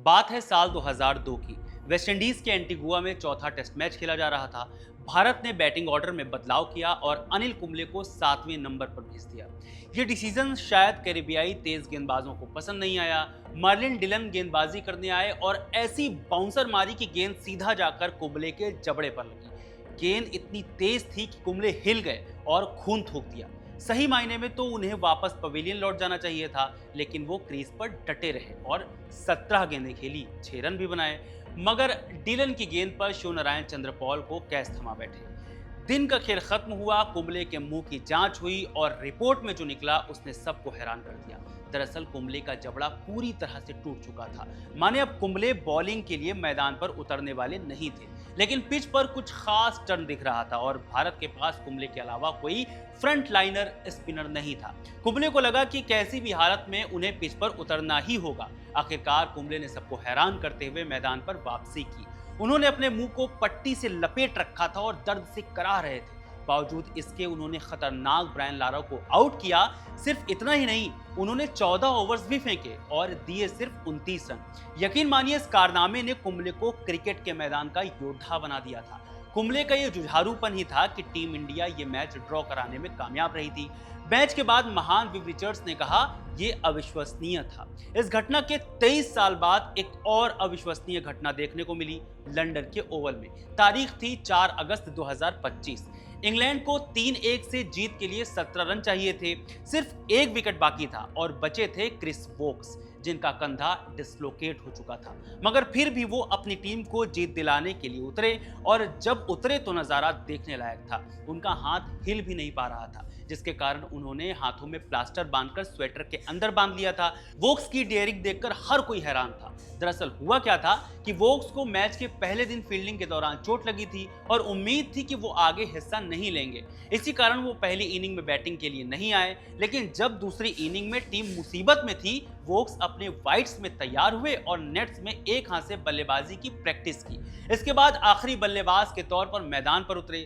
बात है साल 2002 की। वेस्टइंडीज के एंटीगुआ में चौथा टेस्ट मैच खेला जा रहा था। भारत ने बैटिंग ऑर्डर में बदलाव किया और अनिल कुंबले को 7वें नंबर पर भेज दिया। ये डिसीजन शायद कैरिबियाई तेज गेंदबाजों को पसंद नहीं आया। मार्लिन डिलन गेंदबाजी करने आए और ऐसी बाउंसर मारी कि गेंद सीधा जाकर कुंबले के जबड़े पर लगी। गेंद इतनी तेज थी कि कुंबले हिल गए और खून थूक दिया। सही मायने में तो उन्हें वापस पवेलियन लौट जाना चाहिए था, लेकिन वो क्रीज पर डटे रहे और 17 गेंदें खेली, 6 रन भी बनाए। मगर डिलन की गेंद पर शिव नारायण चंद्र पॉल को कैच थमा बैठे। दिन का खेल खत्म हुआ, कुंबले के मुंह की जांच हुई और रिपोर्ट में जो निकला उसने सबको हैरान कर दिया। दरअसल कुंबले का जबड़ा पूरी तरह से टूट चुका था। माने अब कुंबले बॉलिंग के लिए मैदान पर उतरने वाले नहीं थे, लेकिन पिच पर कुछ खास टर्न दिख रहा था और भारत के पास कुंबले के अलावा कोई फ्रंट लाइनर स्पिनर नहीं था। कुंबले को लगा कि कैसी भी हालत में उन्हें पिच पर उतरना ही होगा। आखिरकार कुंबले ने सबको हैरान करते हुए मैदान पर वापसी की। उन्होंने अपने मुंह को पट्टी से लपेट रखा था और दर्द से कराह रहे थे। बावजूद इसके उन्होंने खतरनाक ब्रायन लारा को आउट किया। सिर्फ इतना ही नहीं, उन्होंने 14 ओवर्स भी फेंके और दिए सिर्फ 29 रन। यकीन मानिए, इस कारनामे ने कुंबले को क्रिकेट के मैदान का योद्धा बना दिया था। कुंबले का ये जुझारूपन ही था कि टीम इंडिया ये मैच ड्रॉ कराने में कामयाब रही थी। मैच के बाद महान विव रिचर्ड्स ने कहा, ये अविश्वसनीय था। इस घटना के 23 साल बाद एक और अविश्वसनीय घटना देखने को मिली लंदन के ओवल में। तारीख थी 4 अगस्त 2025। इंग्लैंड को 3-1 से जीत के लिए 17 रन चाहिए थे। सिर्फ एक विकेट बाकी था और बचे थे क्रिस वोक्स, जिनका कंधा डिस्लोकेट हो चुका था। मगर फिर भी वो अपनी टीम को जीत दिलाने के लिए उतरे और जब उतरे तो नजारा देखने लायक था। उनका हाथ हिल भी नहीं पा रहा था, जिसके कारण उन्होंने हाथों में प्लास्टर बांधकर स्वेटर के अंदर बांध लिया था। वोक्स की डेयरिंग देखकर हर कोई हैरान था। दरअसल हुआ क्या था कि वोक्स को मैच के पहले दिन फील्डिंग के दौरान चोट लगी थी और उम्मीद थी कि वो आगे हिस्सा नहीं लेंगे। इसी कारण वो पहली इनिंग में बैटिंग के लिए नहीं आए। लेकिन जब दूसरी इनिंग में टीम मुसीबत में थी, वोक्स अपने वाइड्स में तैयार हुए और नेट्स में एक हाथ से बल्लेबाजी की प्रैक्टिस की। इसके बाद आखिरी बल्लेबाज के तौर पर मैदान पर उतरे।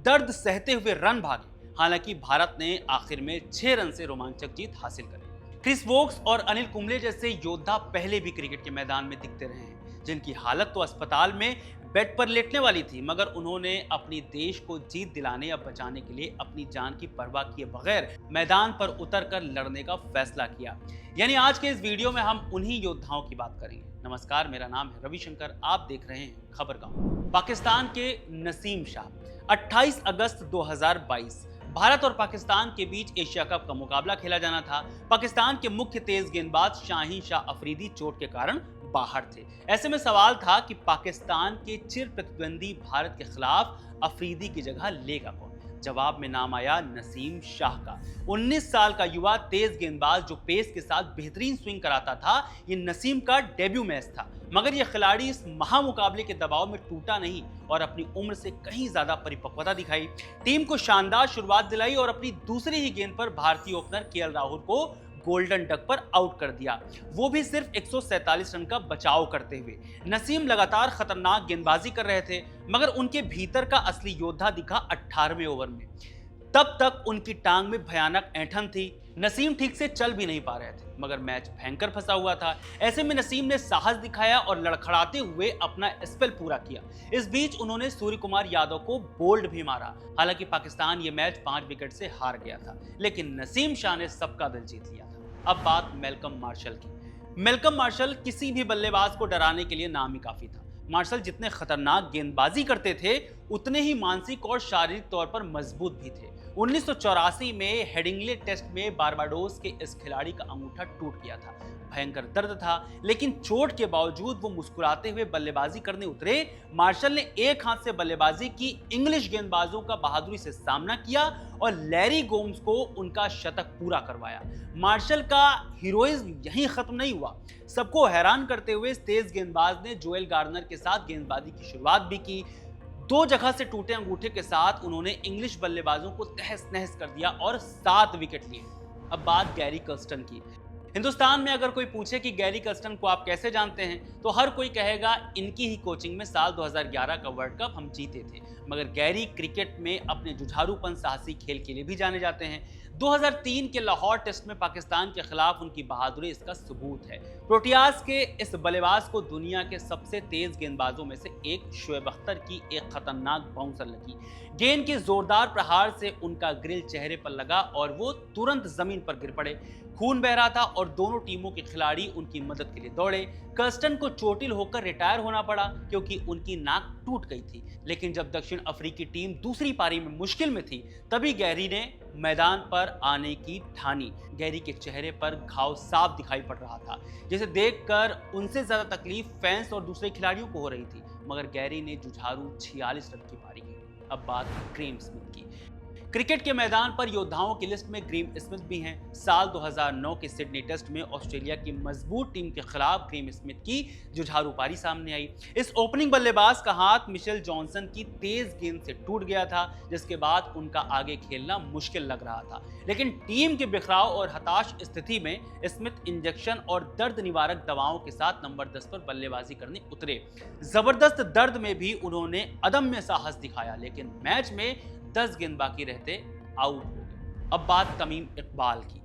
दर्द सहते हुए रन भागे। हालांकि भारत ने आखिर में 6 रन से रोमांचक जीत हासिल करी। क्रिस वोक्स और अनिल कुंबले जैसे योद्धा पहले भी क्रिकेट के मैदान में दिखते रहे हैं, जिनकी हालत तो अस्पताल में बेड पर लेटने वाली थी, मगर उन्होंने अपनी देश को जीत दिलाने या बचाने के लिए अपनी जान की परवाह किए बगैर मैदान पर उतरकर लड़ने का फैसला किया। यानी आज के इस वीडियो में हम उन्हीं योद्धाओं की बात करेंगे। नमस्कार, मेरा नाम है रविशंकर, आप देख रहे हैं खबरगांव। पाकिस्तान के नसीम शाह। 28 अगस्त 2022 भारत और पाकिस्तान के बीच एशिया कप का मुकाबला खेला जाना था। पाकिस्तान के मुख्य तेज गेंदबाज शाहीन शाह अफरीदी चोट के कारण बाहर थे। ऐसे में सवाल था कि पाकिस्तान के चिर प्रतिद्वंदी भारत के खिलाफ अफरीदी की जगह लेगा कौन। जवाब में नाम आया नसीम शाह का। 19 साल का युवा तेज गेंदबाज जो पेस के साथ बेहतरीन स्विंग कराता था। ये नसीम का डेब्यू मैच था, मगर यह खिलाड़ी इस महामुकाबले के दबाव में टूटा नहीं और अपनी उम्र से कहीं ज्यादा परिपक्वता दिखाई। टीम को शानदार शुरुआत दिलाई और अपनी दूसरी ही गेंद पर भारतीय ओपनर केएल राहुल को गोल्डन डक पर आउट कर दिया, वो भी सिर्फ 147 रन का बचाव करते हुए। नसीम लगातार खतरनाक गेंदबाजी कर रहे थे, मगर उनके भीतर का असली योद्धा दिखा 18वें ओवर में। तब तक उनकी टांग में भयानक ऐंठन थी। नसीम ठीक से चल भी नहीं पा रहे थे, मगर मैच भयंकर फंसा हुआ था। ऐसे में नसीम ने साहस दिखाया और लड़खड़ाते हुए अपना स्पेल पूरा किया। इस बीच उन्होंने सूर्य कुमार यादव को बोल्ड भी मारा। हालांकि पाकिस्तान ये मैच 5 विकेट से हार गया था, लेकिन नसीम शाह ने सबका दिल जीत लिया था। अब बात मेलकम मार्शल की। मेलकम मार्शल किसी भी बल्लेबाज को डराने के लिए नाम ही काफी था। मार्शल जितने खतरनाक गेंदबाजी करते थे, उतने ही मानसिक और शारीरिक तौर पर मजबूत भी थे। 1984 में हेडिंग्ले टेस्ट में बारबाडोस के इस खिलाड़ी का अंगूठा टूट गया था। भयंकर दर्द था, लेकिन चोट के बावजूद वो मुस्कुराते हुए बल्लेबाजी करने उतरे। मार्शल ने एक हाथ से बल्लेबाजी की, इंग्लिश गेंदबाजों का बहादुरी से सामना किया और लैरी गोम्स को उनका शतक पूरा करवाया। मार्शल का हीरोइज्म यहीं खत्म नहीं हुआ। सबको हैरान करते हुए तेज गेंदबाज ने जोएल गार्नर के साथ गेंदबाजी की शुरुआत भी की। 2 जगह से टूटे अंगूठे के साथ उन्होंने इंग्लिश बल्लेबाजों को तहस नहस कर दिया और 7 विकेट लिए। अब बात गैरी कर्स्टन की। हिंदुस्तान में अगर कोई पूछे कि गैरी कर्स्टन को आप कैसे जानते हैं, तो हर कोई कहेगा इनकी ही कोचिंग में साल 2011 का वर्ल्ड कप हम जीते थे। मगर गैरी क्रिकेट में अपने जुझारूपन, साहसी खेल के लिए भी जाने जाते हैं। 2003 के लाहौर टेस्ट में पाकिस्तान के खिलाफ उनकी बहादुरी इसका सबूत है। प्रोटियाज के इस बल्लेबाज को दुनिया के सबसे तेज गेंदबाजों में से एक शोएब अख्तर की एक खतरनाक बाउंसर लगी। गेंद के जोरदार प्रहार से उनका ग्रिल चेहरे पर लगा और वो तुरंत जमीन पर गिर पड़े। खून बह रहा था और दोनों टीमों के खिलाड़ी उनकी मदद के लिए दौड़े। कर्स्टन को चोटिल होकर रिटायर होना पड़ा क्योंकि उनकी नाक टूट गई थी। लेकिन जब दक्षिण अफ्रीकी टीम दूसरी पारी में मुश्किल में थी, तभी गैरी ने मैदान पर आने की ठानी। गैरी के चेहरे पर घाव साफ दिखाई पड़ रहा था, जिसे देखकर उनसे ज्यादा तकलीफ फैंस और दूसरे खिलाड़ियों को हो रही थी। मगर गैरी ने जुझारू 46 रन की पारी की। अब बात ग्रेम स्मिथ की। क्रिकेट के मैदान पर योद्धाओं की लिस्ट में ग्रेम स्मिथ भी हैं। साल 2009 के सिडनी टेस्ट में ऑस्ट्रेलिया की मजबूत टीम के खिलाफ ग्रेम स्मिथ की जुझारू पारी सामने आई। इस ओपनिंग बल्लेबाज का हाथ मिशेल जॉनसन की तेज गेंद से टूट गया था, जिसके बाद उनका आगे खेलना मुश्किल लग रहा था। लेकिन टीम के बिखराव और हताश स्थिति में स्मिथ इंजेक्शन और दर्द निवारक दवाओं के साथ नंबर 10 पर बल्लेबाजी करने उतरे। जबरदस्त दर्द में भी उन्होंने अदम्य साहस दिखाया, लेकिन मैच में 10 गेंद बाकी रहते आउट हो गए। अब बात तमीम इकबाल की।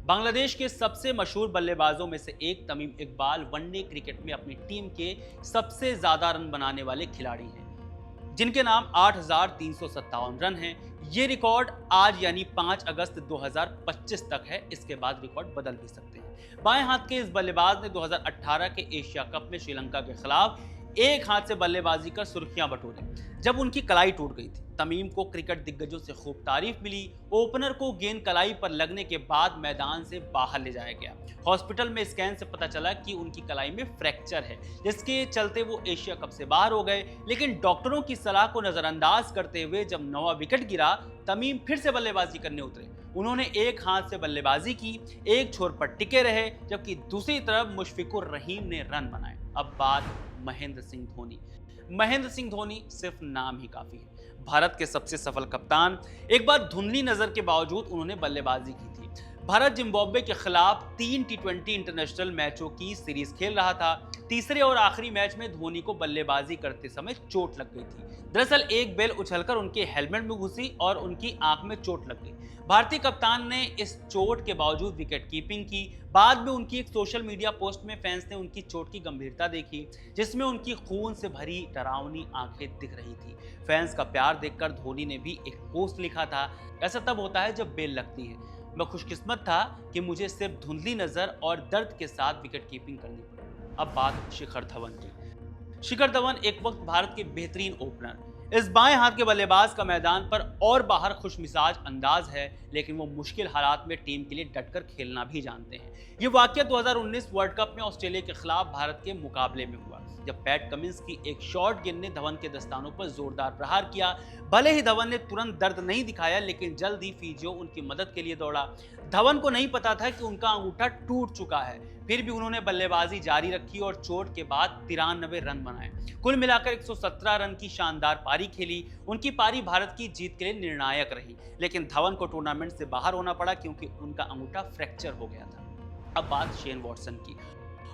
बांग्लादेश के सबसे मशहूर बल्लेबाजों में से एक तमीम इकबाल वनडे क्रिकेट में अपनी टीम के सबसे ज्यादा रन बनाने वाले खिलाड़ी हैं, जिनके नाम 8,357 रन हैं। ये रिकॉर्ड आज यानी 5 अगस्त 2025 तक है। इसके बाद रिकॉर्ड बदल भी सकते हैं। बाएं हाथ के इस बल्लेबाज ने 2018 के एशिया कप में श्रीलंका के खिलाफ एक हाथ से बल्लेबाजी कर सुर्खियां बटोरी, जब उनकी कलाई टूट गई थी। तमीम को क्रिकेट दिग्गजों से खूब तारीफ मिली। ओपनर को गेंद कलाई पर लगने के बाद मैदान से बाहर ले जाया गया। हॉस्पिटल में स्कैन से पता चला कि उनकी कलाई में फ्रैक्चर है, जिसके चलते वो एशिया कप से बाहर हो गए। लेकिन डॉक्टरों की सलाह को नजरअंदाज करते हुए जब 9वां विकेट गिरा, तमीम फिर से बल्लेबाजी करने उतरे। उन्होंने एक हाथ से बल्लेबाजी की, एक छोर पर टिके रहे, जबकि दूसरी तरफ मुशफिकुर रहीम ने रन बनाए। अब बात महेंद्र सिंह धोनी। महेंद्र सिंह धोनी सिर्फ नाम ही काफी है। भारत के सबसे सफल कप्तान। एक बार धुंधली नजर के बावजूद उन्होंने बल्लेबाजी की थी। भारत जिम्बाब्वे के खिलाफ 3 T20 इंटरनेशनल मैचों की सीरीज खेल रहा था। तीसरे और आखिरी मैच में धोनी को बल्लेबाजी करते समय चोट लग गई थी। दरअसल एक बेल उछलकर उनके हेलमेट में घुसी और उनकी आंख में चोट लग गई। भारतीय कप्तान ने इस चोट के बावजूद विकेट कीपिंग की। बाद में उनकी एक सोशल मीडिया पोस्ट में फैंस ने उनकी चोट की गंभीरता देखी, जिसमें उनकी खून से भरी डरावनी आंखें दिख रही थी। फैंस का प्यार देखकर धोनी ने भी एक पोस्ट लिखा था, ऐसा तब होता है जब बेल लगती है। मैं खुशकिस्मत था कि मुझे सिर्फ धुंधली नजर और दर्द के साथ विकेट कीपिंग करनी पड़ी। अब बात शिखर धवन की। शिखर धवन एक वक्त भारत के बेहतरीन ओपनर। इस बाएं हाथ के बल्लेबाज का मैदान पर और बाहर खुशमिजाज अंदाज है, लेकिन वो मुश्किल हालात में टीम के लिए डटकर खेलना भी जानते हैं। ये वाकया 2019 वर्ल्ड कप में ऑस्ट्रेलिया के खिलाफ भारत के मुकाबले में हुआ, जब पैट कमिंस की एक शॉर्ट गेंद ने धवन के दस्तानों पर जोरदार प्रहार किया। भले ही धवन ने तुरंत दर्द नहीं दिखाया, लेकिन जल्द ही फिजियो उनकी मदद के लिए दौड़ा। धवन को नहीं पता था कि उनका अंगूठा टूट चुका है, फिर भी उन्होंने बल्लेबाजी जारी रखी और चोट के बाद 93 रन बनाए। कुल मिलाकर 117 रन की शानदार पारी खेली। उनकी पारी भारत की जीत के लिए निर्णायक रही, लेकिन धवन को टूर्नामेंट से बाहर होना पड़ा क्योंकि उनका अंगूठा फ्रैक्चर हो गया था। अब बात शेन वॉटसन की।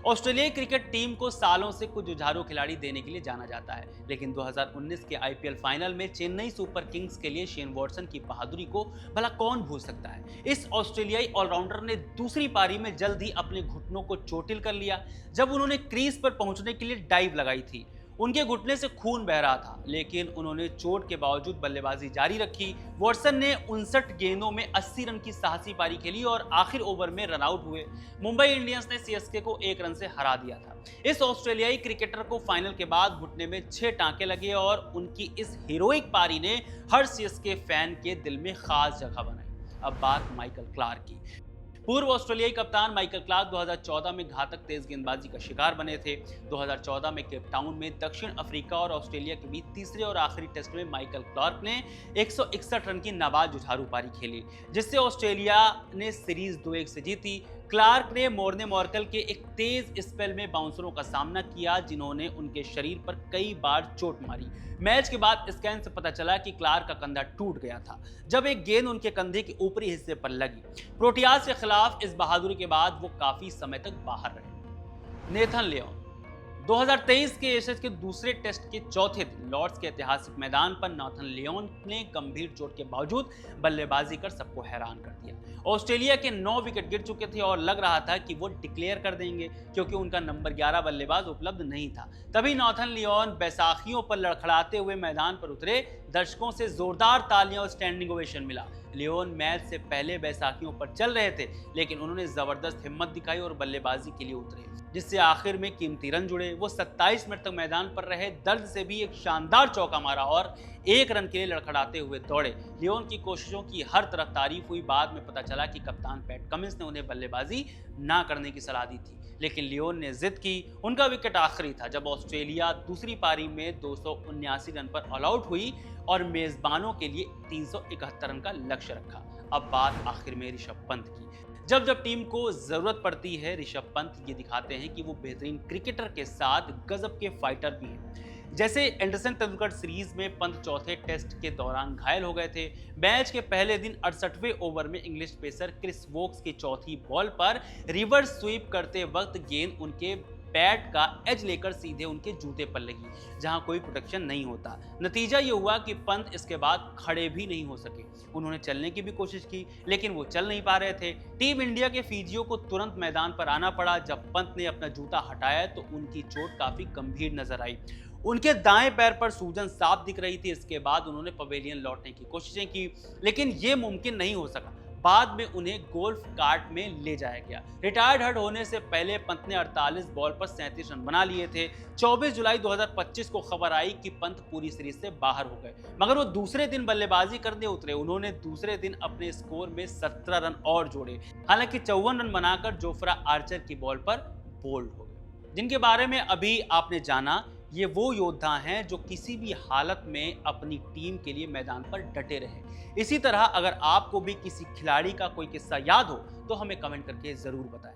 ऑस्ट्रेलियाई क्रिकेट टीम को सालों से कुछ जुझारू खिलाड़ी देने के लिए जाना जाता है, लेकिन 2019 के IPL फाइनल में चेन्नई सुपर किंग्स के लिए शेन वॉटसन की बहादुरी को भला कौन भूल सकता है। इस ऑस्ट्रेलियाई ऑलराउंडर ने दूसरी पारी में जल्द ही अपने घुटनों को चोटिल कर लिया, जब उन्होंने क्रीज पर पहुंचने के लिए डाइव लगाई थी। उनके घुटने से खून बह रहा था, लेकिन उन्होंने चोट के बावजूद बल्लेबाजी जारी रखी। वॉटसन ने 59 गेंदों में 80 रन की साहसी पारी खेली और आखिर ओवर में रन आउट हुए। मुंबई इंडियंस ने CSK को 1 रन से हरा दिया था। इस ऑस्ट्रेलियाई क्रिकेटर को फाइनल के बाद घुटने में 6 टांके लगे और उनकी इस हीरोइक पारी ने हर CSK फैन के दिल में खास जगह बनाई। अब बात माइकल क्लार्क की। पूर्व ऑस्ट्रेलियाई कप्तान माइकल क्लार्क 2014 में घातक तेज गेंदबाजी का शिकार बने थे। 2014 में केप टाउन में दक्षिण अफ्रीका और ऑस्ट्रेलिया के बीच तीसरे और आखिरी टेस्ट में माइकल क्लार्क ने 161 रन की नाबाद जुझारू पारी खेली, जिससे ऑस्ट्रेलिया ने सीरीज 2-1 से जीती। क्लार्क ने मोर्ने मॉर्कल के एक तेज स्पेल में बाउंसरों का सामना किया, जिन्होंने उनके शरीर पर कई बार चोट मारी। मैच के बाद स्कैन से पता चला कि क्लार्क का कंधा टूट गया था, जब एक गेंद उनके कंधे के ऊपरी हिस्से पर लगी। प्रोटियाज के खिलाफ इस बहादुरी के बाद वो काफी समय तक बाहर रहे। Nathan Leone. 2023 के एशेज के दूसरे टेस्ट के चौथे दिन लॉर्ड्स के ऐतिहासिक मैदान पर नाथन लियोन ने गंभीर चोट के बावजूद बल्लेबाजी कर सबको हैरान कर दिया। ऑस्ट्रेलिया के 9 विकेट गिर चुके थे और लग रहा था कि वो डिक्लेयर कर देंगे क्योंकि उनका नंबर 11 बल्लेबाज उपलब्ध नहीं था। तभी नाथन लियोन बैसाखियों पर लड़खड़ाते हुए मैदान पर उतरे। दर्शकों से जोरदार तालियां और स्टैंडिंग ओवेशन मिला। लियोन मैच से पहले बैसाखियों पर चल रहे थे, लेकिन उन्होंने जबरदस्त हिम्मत दिखाई और बल्लेबाजी के लिए उतरे, जिससे आखिर में कीमती रन जुड़े। वो 27 मिनट तक मैदान पर रहे, दर्द से भी एक शानदार चौका मारा और 1 रन के लिए लड़खड़ाते हुए दौड़े। लियोन की कोशिशों की हर तरफ तारीफ हुई। बाद में पता चला कि कप्तान पैट कमिंस ने उन्हें बल्लेबाजी ना करने की सलाह दी थी, लेकिन लियोन ने जिद की। उनका विकेट आखिरी था जब ऑस्ट्रेलिया दूसरी पारी में 279 रन पर ऑल आउट हुई और मेजबानों के लिए 371 रन का लक्ष्य रखा। अब बात आखिर में ऋषभ पंत की। जब टीम को जरूरत पड़ती है, ऋषभ पंत ये दिखाते हैं कि वो बेहतरीन क्रिकेटर के साथ गजब के फाइटर भी हैं। जैसे एंडरसन तेंदुलकर सीरीज में पंत चौथे टेस्ट के दौरान घायल हो गए थे। मैच के पहले दिन 68वें ओवर में इंग्लिश पेसर क्रिस वोक्स की चौथी बॉल पर रिवर्स स्वीप करते वक्त गेंद उनके बैट का एज लेकर सीधे उनके जूते पर लगी, जहां कोई प्रोटेक्शन नहीं होता। नतीजा ये हुआ कि पंत इसके बाद खड़े भी नहीं हो सके। उन्होंने चलने की भी कोशिश की, लेकिन वो चल नहीं पा रहे थे। टीम इंडिया के फिजियो को तुरंत मैदान पर आना पड़ा। जब पंत ने अपना जूता हटाया तो उनकी चोट काफी गंभीर नजर आई। उनके दाएं पैर पर सूजन साफ दिख रही थी। इसके बाद उन्होंने पवेलियन लौटने की कोशिशें की, लेकिन ये मुमकिन नहीं हो सका। बाद में उन्हें गोल्फ कार्ट में ले जाया गया। रिटायर्ड हर्ड होने से पहले पंत ने 48 बॉल पर 37 रन बना लिए थे। 24 जुलाई 2025 को खबर आई कि पंत पूरी सीरीज से बाहर हो गए, मगर वो दूसरे दिन बल्लेबाजी करने उतरे। उन्होंने दूसरे दिन अपने स्कोर में 17 रन और जोड़े। हालांकि 54 रन बनाकर जोफ्रा आर्चर की बॉल पर बोल्ड हो गए। जिनके बारे में अभी आपने जाना, ये वो योद्धा हैं जो किसी भी हालत में अपनी टीम के लिए मैदान पर डटे रहे। इसी तरह अगर आपको भी किसी खिलाड़ी का कोई किस्सा याद हो तो हमें कमेंट करके जरूर बताएं।